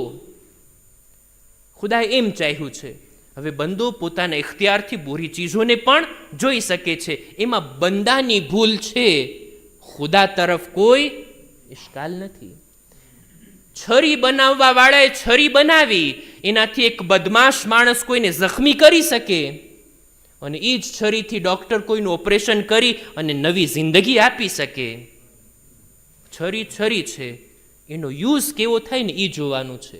ખુદાએ એમ ચાહ્યું છે. હવે બંદો પોતાના ઇખ્તિયારથી બુરી ચીજોને પણ જોઈ શકે છે. એમાં બંદાની ભૂલ છે, ખુદા તરફ કોઈ ઇશ્કાલ નથી. છરી બનાવવા વાળાએ છરી બનાવી, એનાથી એક બદમાશ માણસ કોઈને જખમી કરી શકે અને એ જ છરીથી ડોક્ટર કોઈનું ઓપરેશન કરી અને નવી જિંદગી આપી શકે. છરી છરી છે, એનો યુઝ કેવો થાય ને એ જોવાનું છે.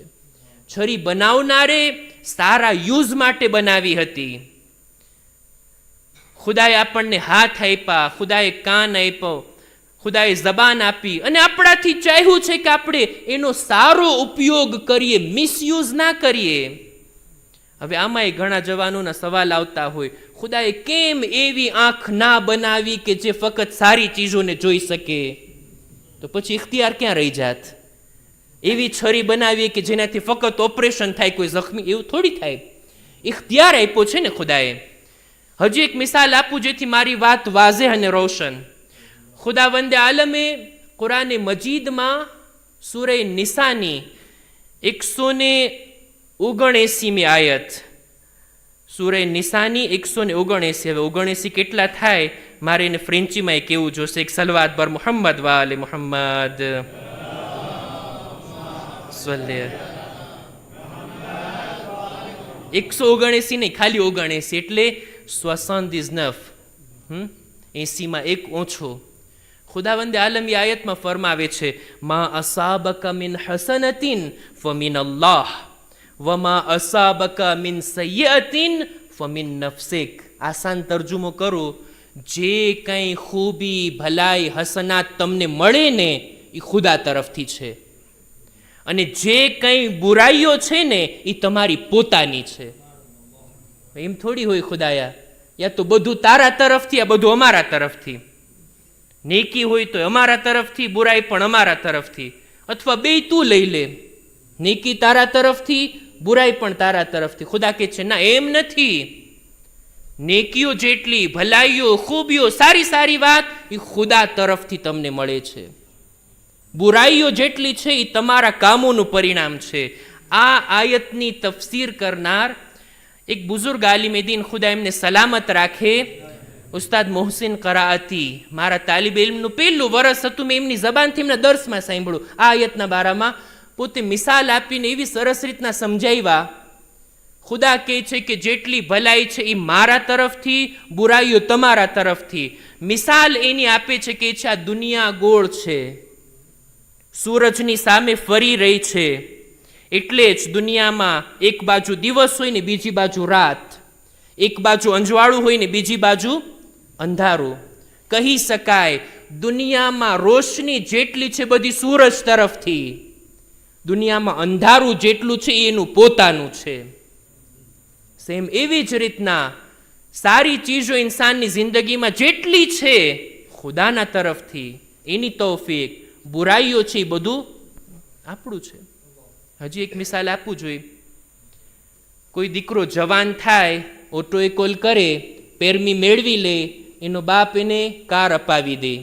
છરી બનાવનારે સારા યુઝ માટે બનાવી હતી. ખુદાએ આપણને હાથ આપ્યા, ખુદાએ કાન આપ્યો, ખુદાએ જબાન આપી અને આપણાથી ચાહ્યું છે કે આપણે એનો સારો ઉપયોગ કરીએ, મિસયુઝ ના કરીએ. હવે આમાંય ઘણા જવાનોના સવાલ આવતા હોય, ખુદાએ કેમ એવી આંખ ના બનાવી કે જે ફક્ત સારી ચીજોને જોઈ શકે? તો પછી ઇખ્તિયાર ક્યાં રહી જાત? એવી છરી બનાવીએ કે જેનાથી ફક્ત ઓપરેશન થાય, કોઈ જખમી, એવું થોડી થાય. ઇખ્તિયાર આપ્યો છે ને ખુદાએ. હજી એક મિસાલ આપું જેથી મારી વાત વાઝેહ અને રોશન. ખુદાવંદે આલમે કુરાને મજીદમાં સૂરે નિસાની 179મી આયત, સૂરે નિસાની 179. હવે 79 કેટલા થાય મારે એને ફ્રેન્ચીમાં કેવું જોશે. એક સલવાત બર મુહમ્મદ વાલે મુહમ્મદ 179 નહીં, ખાલી 79, એટલે 79. 80માં એક ઓછો. ખુદાવંદે આલમ એ આયતમાં ફરમાવે છે, મા અસાબકા મિન હસનતિન ફમિન અલ્લાહ વમા અસાબકા મિન સય્યતિન ફમિન નફસિક. આસાન તર્જુમો કરો, જે કંઈ ખૂબી ભલાઈ હસનાત તમને મળે ને એ ખુદા તરફથી છે, અને જે કંઈ બુરાઈઓ છે ને એ તમારી પોતાની છે. એમ થોડી હોય ખુદાયા, યા તો બધું તારા તરફથી, આ બધું અમારા તરફથી. નેકી હોય તો અમારા તરફથી, બુરાઈ પણ અમારા તરફથી, અથવા બે તું લઈ લે, નેકી તારા તરફથી, બુરાઈ પણ તારા તરફથી. ખુદા કહે છે ના, એમ નથી. નેકીઓ જેટલી, ભલાઈઓ, ખૂબીઓ, સારી સારી વાત એ ખુદા તરફથી તમને મળે છે. બુરાઈઓ જેટલી છે એ તમારા કામોનું પરિણામ છે. આ આયતની તફસીર કરનાર એક બુઝુર્ગ આલિમે દીન, ખુદા એમને સલામત રાખે, ઉસ્તાદ મોહસિન કરાઅતી, મારા તાલિબ ઇલ્મનું પહેલું વરસ હતું, મેં એમની જબાનથી એમના દર્સમાં સાંભળ્યું. આ આયતના બારામાં પોતે મિસાલ આપીને એવી સરસ રીતના સમજાવ્યા. ખુદા કહે છે કે જેટલી ભલાઈ છે એ મારા તરફથી, બુરાઈઓ તમારા તરફથી. મિસાલ એની આપે છે કે છે આ દુનિયા ગોળ છે, સૂરજની સામે ફરી રહી છે, એટલે જ દુનિયામાં એક બાજુ દિવસ હોય ને બીજી બાજુ રાત, એક બાજુ અંજવાળું હોય ને બીજી બાજુ અંધારું. કહી શકાય દુનિયામાં રોશની જેટલી છે બધી સૂરજ તરફથી, દુનિયામાં અંધારું જેટલું છે એનું પોતાનું છે. સેમ એવી જ રીતના સારી ચીજો ઇન્સાનની જિંદગીમાં જેટલી છે ખુદાના તરફથી, એની તૌફીક. બુરાઈઓ છે એ બધું આપણું છે. હજી એક મિસાલ આપવું જોઈએ. કોઈ દીકરો જવાન થાય, ઓટોએ કોલ કરે, પેરમી મેળવી લે, એનો બાપ એને કાર અપાવી દે.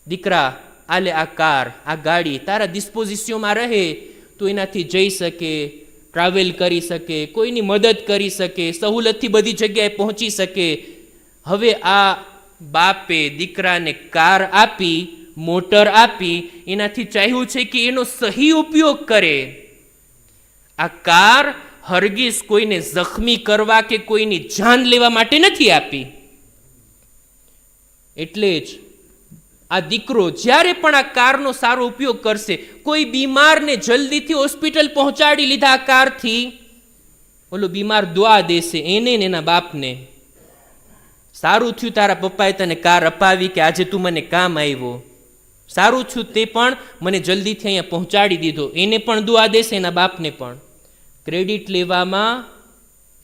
દીકરા આલે આ કાર, આ ગાડી તારા ડિસ્પોઝિશનમાં રહે, તું એનાથી જઈ શકે, ટ્રાવેલ કરી શકે, કોઈની મદદ કરી શકે, સહુલતથી બધી જગ્યાએ પહોંચી શકે. હવે આ બાપે દીકરાને કાર આપી, મોટર આપી, એનાથી ચાહ્યું છે કે એનો સહી ઉપયોગ કરે. આ કાર હરગીઝ કોઈને જખમી કરવા કે કોઈની જાન લેવા માટે નથી આપી. એટલે જ આ દીકરો જ્યારે પણ આ કારનો સારો ઉપયોગ કરશે, કોઈ બીમારને જલ્દીથી હોસ્પિટલ પહોંચાડી લીધા આ કારથી, ઓલો બીમાર દુઆ દેશે એને ને એના બાપને, સારું થયું તારા પપ્પાએ તને કાર અપાવી કે આજે તું મને કામ આવ્યો, સારું થયું તે પણ મને જલ્દીથી અહીંયા પહોંચાડી દીધો, એને પણ દુઆ દેશે એના બાપને પણ. ક્રેડિટ લેવામાં,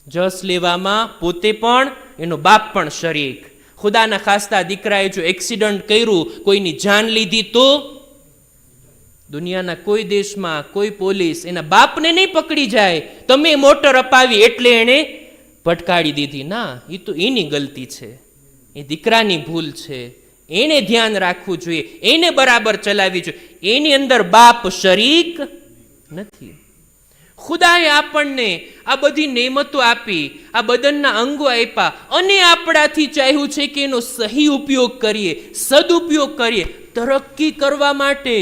જસ લેવામાં પોતે પણ એનો બાપ પણ શરીક. ખુદાના ખાસ્તા દીકરાએ જો એક્સિડન્ટ કર્યું, કોઈની જાન લીધી, તો દુનિયાના કોઈ દેશમાં કોઈ પોલીસ એના બાપને નહીં પકડી જાય. તમે મોટર અપાવી એટલે એણે ભટકાડી દીધી. ના, એ તો એની ગલતી છે, એ દીકરાની ભૂલ છે. એને ધ્યાન રાખવું જોઈએ, એને બરાબર ચલાવવી જોઈએ. એની અંદર બાપ શરીક નથી. ખુદાએ આપણને આ બધી નેમતો આપી, આ બદનના અંગો આપ્યા, અને આપણાથી ચાહ્યું છે કે એનો સહી ઉપયોગ કરીએ, સદુપયોગ કરીએ, તરક્કી કરવા માટે,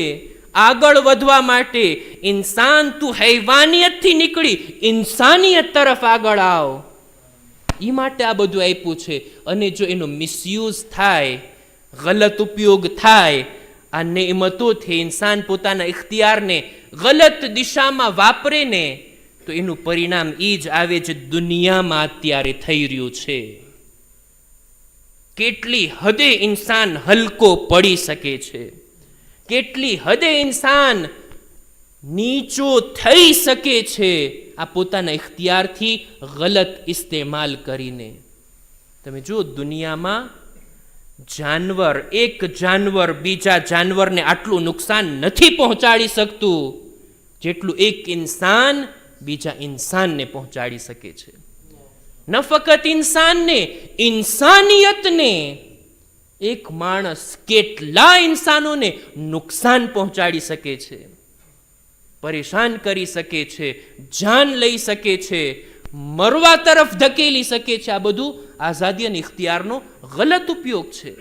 આગળ વધવા માટે. ઇન્સાન, તું હૈવાનિયતથી નીકળી ઇન્સાનિયત તરફ આગળ આવ, એ માટે આ બધું આપ્યું છે. અને જો એનો મિસયુઝ થાય, ગલત ઉપયોગ થાય આ નેમતોથી, ઇન્સાન પોતાના ઇખ્તિયારને ગલત દિશામાં વાપરે ને, તો એનું પરિણામ એ જ આવે જે દુનિયામાં અત્યારે થઈ રહ્યું છે. કેટલી હદે ઇન્સાન હલકો પડી શકે છે, કેટલી હદે ઇન્સાન નીચો થઈ શકે છે આ પોતાના ઇખ્તિયારથી ગલત ઇસ્તેમાલ કરીને. તમે જુઓ, દુનિયામાં જાનવર, એક જાનવર બીજા જાનવરને આટલું નુકસાન નથી પહોંચાડી શકતું જેટલું એક ઇન્સાન બીજા ઇન્સાનને પહોંચાડી શકે છે. ન ફક્ત ઇન્સાનને, ઇન્સાનિયતને એક માણસ કેટલા ઇન્સાનોને નુકસાન પહોંચાડી શકે છે, પરેશાન કરી શકે છે, જાન લઈ શકે છે, મરવા તરફ ધકેલી શકે છે. આ બધું આઝાદી અને ઇખ્તિયારનો ગલત ઉપયોગ છે.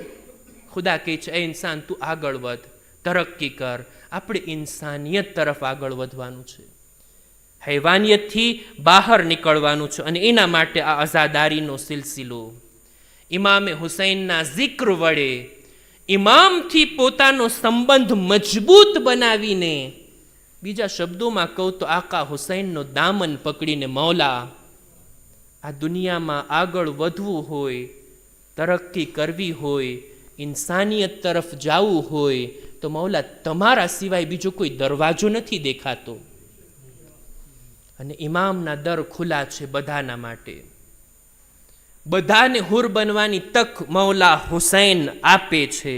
ખુદા કહે છે, એ ઇન્સાન તું આગળ વધ, તરક્કી કર. આપણે ઇન્સાનિયત તરફ આગળ વધવાનું છે, હૈવાનિયતથી બહાર નીકળવાનું છે. અને એના માટે આ આઝાદારીનો સિલસિલો, ઇમામે હુસૈનના જિક્ર વડે, ઇમામથી પોતાનો સંબંધ મજબૂત બનાવીને, બીજા શબ્દોમાં કહું તો આકા હુસૈનનો દામન પકડીને, મૌલા, આ દુનિયામાં આગળ વધવું હોય, તરક્કી કરવી હોય, ઇન્સાનિયત તરફ જવું હોય તો મૌલા તમારા સિવાય બીજો કોઈ દરવાજો નથી દેખાતો. અને ઇમામના દર ખુલ્લા છે બધાના માટે. બધાને હુર બનવાની તક મૌલા હુસૈન આપે છે.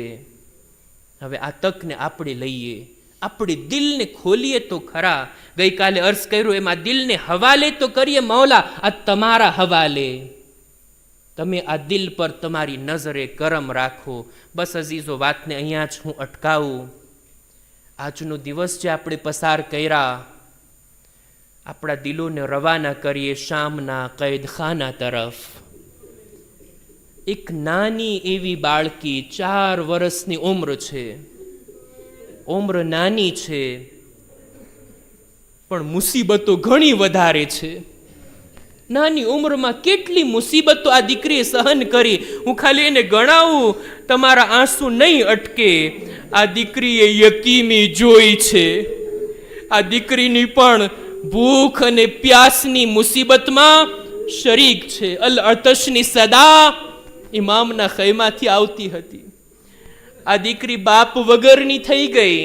હવે આ તકને આપણે લઈએ, આપણે દિલને ખોલીએ તો ખરા. ગઈકાલે અર્ઝ કર્યું એમાં દિલને હવાલે તો કરીએ. મૌલા, આ તમારા હવાલે, તમે આ દિલ પર તમારી નજરે કરમ રાખો. બસ અઝીઝો, વાતને અહીંયા જ હું અટકાવું. આજનો દિવસ જે આપણે પસાર કર્યા, આપણા દિલોને રવાના કરીએ શામના કૈદખાના તરફ. એક નાની એવી બાળકી, 4 વર્ષની ઉંમર છે, ઉંમર નાની છે પણ મુસીબતો ઘણી વધારે છે. નાની ઉંમરમાં કેટલી મુસીબતો આ દીકરીએ સહન કરી, હું ખાલી એને ગણાવું, તમારા આંસુ નહીં અટકે. આ દીકરીએ યતીમી જોઈ છે. આ દીકરીની પણ ભૂખ અને પ્યાસની મુસીબતમાં શરીક છે. અલ અતશની સદા ઇમામના ખૈમાથી આવતી હતી. આ દીકરી બાપ વગરની થઈ ગઈ.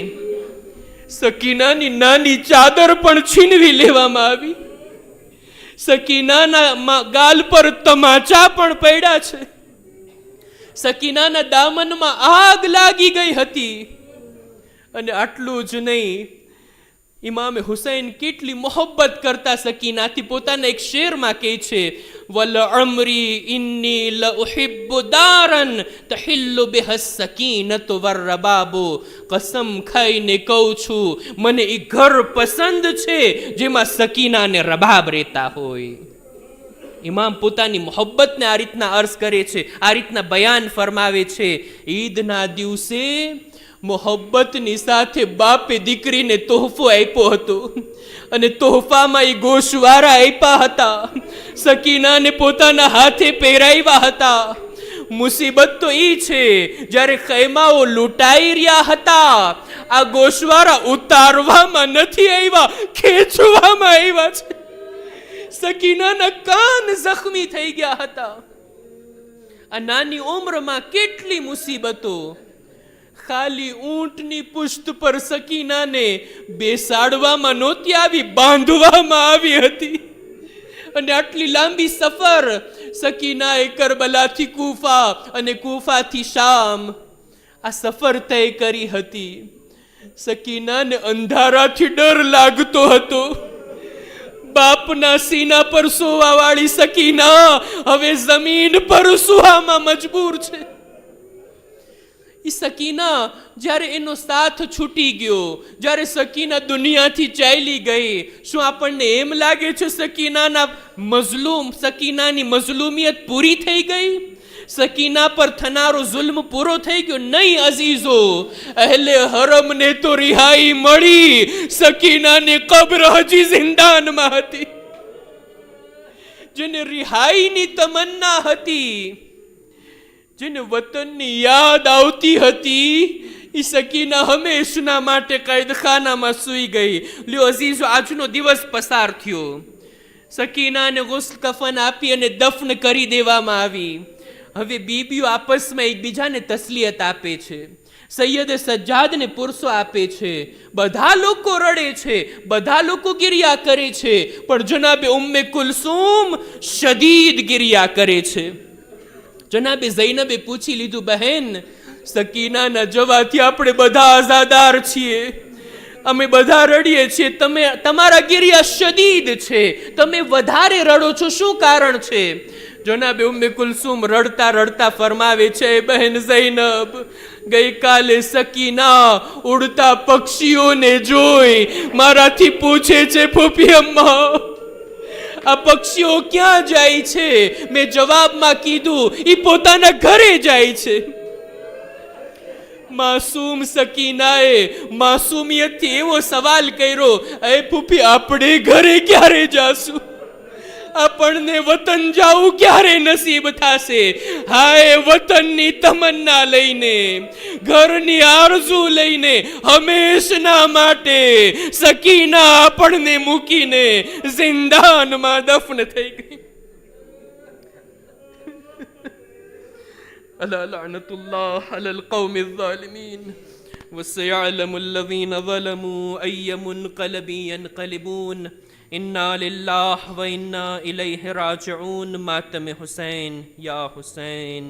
સકીનાની નાની ચાદર પણ છીનવી લેવામાં આવી. સકીનાના ગાલ પર તમાચા પણ પડ્યા છે. સકીનાના દામનમાં આગ લાગી ગઈ હતી. અને આટલું જ નહીં, ઇમામે હુસૈન કેટલી મોહબ્બત કરતા સકીનાથી. પોતાના એક શેરમાં કહે છે, વલ અમરી ઇન્ની લ ઉહિબ્બુ દારન તહિલ્લુ બિહા સકીનતુ વરબાબુ. કસમ ખાઈને કહું છું, મને એ ઘર પસંદ છે જેમાં સકીના અને રબાબ રહેતા હોય. ઇમામ પોતાની મોહબ્બતને આ રીતના અર્ઝ કરે છે, આ રીતના બયાન ફરમાવે છે. ઈદના દિવસે મોહબ્બતની સાથે બાપે દીકરીને તોહફો આપ્યો હતો, અને તોહફામાં એ ગોશવારા આપ્યા હતા. સકીનાને પોતાના હાથે પહેરાવ્યા હતા. મુસીબત તો એ છે, જ્યારે ખૈમાઓ લૂંટાઈ રહ્યા હતા, આ ગોશવારા ઉતારવામાં નથી આવ્યા, ખેંચવામાં આવ્યા છે. સકીનાના કાન જખમી થઈ ગયા હતા. આ નાની ઉંમરમાં કેટલી મુસીબતો. ખાલી ઊંટની પુષ્ટ પર સકીનાને બેસાડવામાં નહોતી આવી, બાંધવામાં આવી હતી. અને આટલી લાંબી સફર સકીનાએ કરબલાથી કૂફા અને કૂફાથી શામ આ સફર તય કરી હતી. સકીનાને અંધારાથી ડર લાગતો હતો. બાપના સીના પર સોવા વાળી સકીના હવે જમીન પર સુવામાં મજબૂર છે. એ સકીના જ્યારે એનો સાથ છૂટી ગયો, જ્યારે સકીના દુનિયાથી ચાલી ગઈ, શું આપણને એમ લાગે છે સકીનાની મઝલૂમિયત પૂરી થઈ ગઈ? સકીના પર થનારો જુલ્મ પૂરો થઈ ગયો? નહીં અઝીઝો, અહેલે હરમને તો રિહાઈ મળી, સકીનાની કબ્ર હજી જિંદાનમાં હતી. જેને રિહાઈની તમન્ના હતી, જેને વતનની યાદ આવતી હતી, એ સકીના હંમેશના માટે કૈદખાનામાં સૂઈ ગઈ. લ્યો અઝીઝો, આજનો દિવસ પસાર થયો. સકીનાને ગુસ્લ કફન આપી અને દફન કરી દેવામાં આવી. હવે બીબીઓ આપસમાં એકબીજાને તસલિયત આપે છે. સૈયદ સજ્જાદને પુરસો આપે છે. બધા લોકો રડે છે, બધા લોકો ગિરિયા કરે છે, પણ જનાબે ઉમ્મે કુલસુમ શદીદ ગિરિયા કરે છે. જનાબે ઝૈનબે પૂછી લીધું, બહેન, સકીનાના જવાથી આપણે બધા આઝાદાર છીએ, અમે બધા રડીએ છીએ, તમારા ગિરિયા શદીદ છે, તમે વધારે રડો છો, શું કારણ છે? જનાબે ઉમ્મે કુલસુમ રડતા રડતા ફરમાવે છે, બહેન ઝૈનબ, ગઈકાલે સકીના ઉડતા પક્ષીઓને જોઈ મારાથી પૂછે છે, ફૂફી અમ્મા, આ પક્ષીઓ ક્યાં જાય છે? મેં જવાબમાં કીધું, એ પોતાના ઘરે જાય છે. માસૂમ સકીનાએ માસૂમિયતથી એવો સવાલ કર્યો, એ ફૂફી, આપણે ઘરે ક્યારે જાશું? આપણને વતન જાવું ક્યારે નસીબ થશે? હાય, વતનની તમન્ના લઈને, ઘરની આરઝુ લઈને હંમેશના માટે સકીના આપણને મૂકીને જિંદાનમાં દફન થઈ ગઈ. અલા લઅનતુલ્લાહ અલલ કૌમિઝ ઝાલિમીન વસયઅલમુલ લઝીના ઝલમૂ અય્ય મુન્કલબિન યન્કલિબૂન. इन्ना लिल्लाह व इन्ना इलैहि राजिऊन. मातम हुसैन या हुसैन.